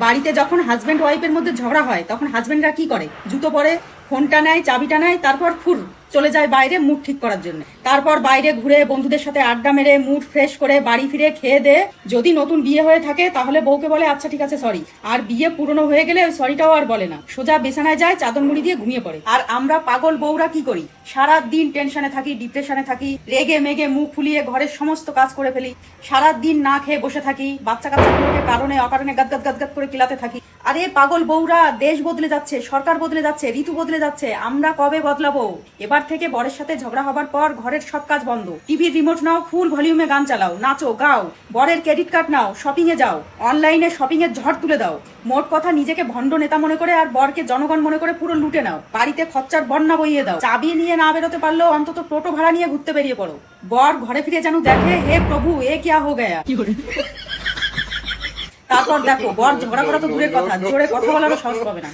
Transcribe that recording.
বাড়িতে যখন হাজব্যান্ড ওয়াইফের মধ্যে ঝগড়া হয় তখন হাজব্যান্ডরা কি করে? জুতো পরে, ফোনটা নেয়, চাবিটা নেয়, তারপর চলে যায় বাইরে মুড ঠিক করার জন্য। তারপর বাইরে ঘুরে বন্ধুদের সাথে আড্ডা মেরে মুড ফ্রেশ করে বাড়ি ফিরে খেয়ে দে। যদি নতুন বিয়ে হয়ে থাকে তাহলে বউকে বলে আচ্ছা ঠিক আছে সরি, আর বিয়ে পুরনো হয়ে গেলে ওই সরিটাও আর বলে না, সোজা বিছানায় যায়, চাদর মুড়ি দিয়ে ঘুমিয়ে পড়ে। আর আমরা পাগল বউরা কি করি? সারা দিন টেনশনে থাকি, ডিপ্রেশনে থাকি, রেগে মেগে মুখ ফুলিয়ে ঘরের সমস্ত কাজ করে ফেলি, সারা দিন না খেয়ে বসে থাকি, বাচ্চা কাচ্চাগুলোকে কারণে অকারণে গাদ গাদ গাদ গাদ করে কিলাতে থাকি। আরে পাগল বউরা, দেশ বদলে যাচ্ছে, সরকার বদলে যাচ্ছে, ঋতু বদলে যাচ্ছে, আমরা কবে বদলাবো? এবার থেকে বরের সাথে ঝগড়া হবার পর ঘরের সব কাজ বন্ধ, টিভির রিমোট নাও, ফুল ভলিউমে গান চালাও, নাচো গাও, বরের ক্রেডিট কার্ড নাও, শপিং এ যাও, অনলাইনে শপিং এর ঝড় তুলে দাও। মোট কথা নিজেকে ভণ্ড নেতা মনে করে আর বরকে জনগণ মনে করে পুরো লুটে নাও। বাড়িতে খরচার বন্যা বইয়ে দাও। চাবি নিয়ে না বেরোতে পারলেও অন্তত টোটো ভাড়া নিয়ে ঘুরতে বেরিয়ে পড়ো। বর ঘরে ফিরে যেন দেখে হে প্রভু এ কিয়া হো গয়া। তারপর দেখো বর ঝগড়া করা তো দূরের কথা, জোরে কথা বলারও সাহস পাবে না।